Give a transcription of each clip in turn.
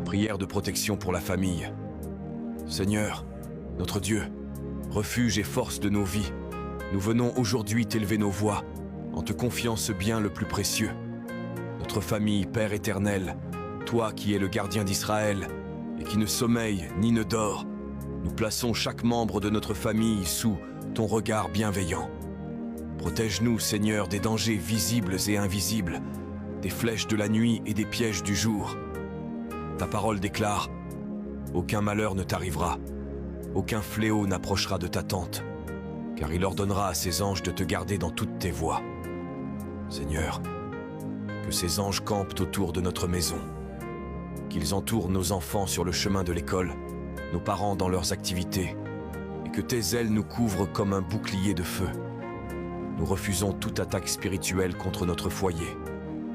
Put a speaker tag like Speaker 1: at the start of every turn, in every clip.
Speaker 1: Prière de protection pour la famille. Seigneur, notre Dieu, refuge et force de nos vies, nous venons aujourd'hui t'élever nos voix, en te confiant ce bien le plus précieux. Notre famille, Père éternel, toi qui es le gardien d'Israël, et qui ne sommeille ni ne dort, nous plaçons chaque membre de notre famille sous ton regard bienveillant. Protège-nous, Seigneur, des dangers visibles et invisibles, des flèches de la nuit et des pièges du jour. Ta parole déclare: aucun malheur ne t'arrivera, aucun fléau n'approchera de ta tente, car il ordonnera à ses anges de te garder dans toutes tes voies. Seigneur, que ces anges campent autour de notre maison, qu'ils entourent nos enfants sur le chemin de l'école, nos parents dans leurs activités, et que tes ailes nous couvrent comme un bouclier de feu. Nous refusons toute attaque spirituelle contre notre foyer.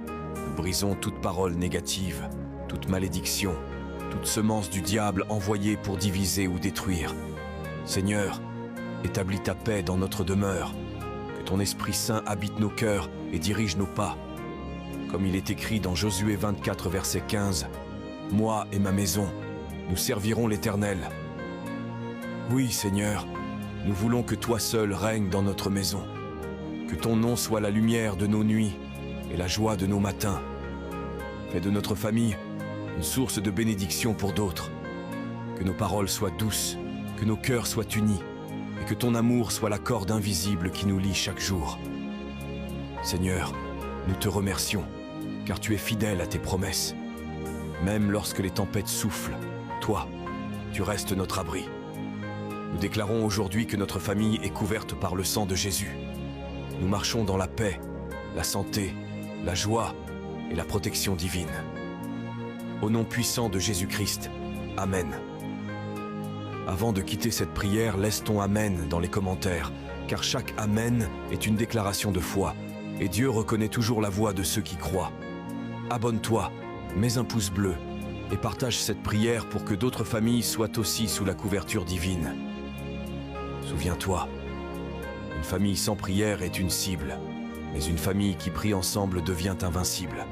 Speaker 1: Nous brisons toute parole négative, toute malédiction, toute semence du diable envoyée pour diviser ou détruire. Seigneur, établis ta paix dans notre demeure, que ton Esprit Saint habite nos cœurs et dirige nos pas. Comme il est écrit dans Josué 24, verset 15, « Moi et ma maison, nous servirons l'Éternel. » Oui, Seigneur, nous voulons que toi seul règnes dans notre maison, que ton nom soit la lumière de nos nuits et la joie de nos matins. Fais de notre famille une source de bénédiction pour d'autres. Que nos paroles soient douces, que nos cœurs soient unis, et que ton amour soit la corde invisible qui nous lie chaque jour. Seigneur, nous te remercions, car tu es fidèle à tes promesses. Même lorsque les tempêtes soufflent, toi, tu restes notre abri. Nous déclarons aujourd'hui que notre famille est couverte par le sang de Jésus. Nous marchons dans la paix, la santé, la joie et la protection divine. Au nom puissant de Jésus-Christ, Amen. Avant de quitter cette prière, laisse ton Amen dans les commentaires, car chaque Amen est une déclaration de foi, et Dieu reconnaît toujours la voix de ceux qui croient. Abonne-toi, mets un pouce bleu, et partage cette prière pour que d'autres familles soient aussi sous la couverture divine. Souviens-toi, une famille sans prière est une cible, mais une famille qui prie ensemble devient invincible.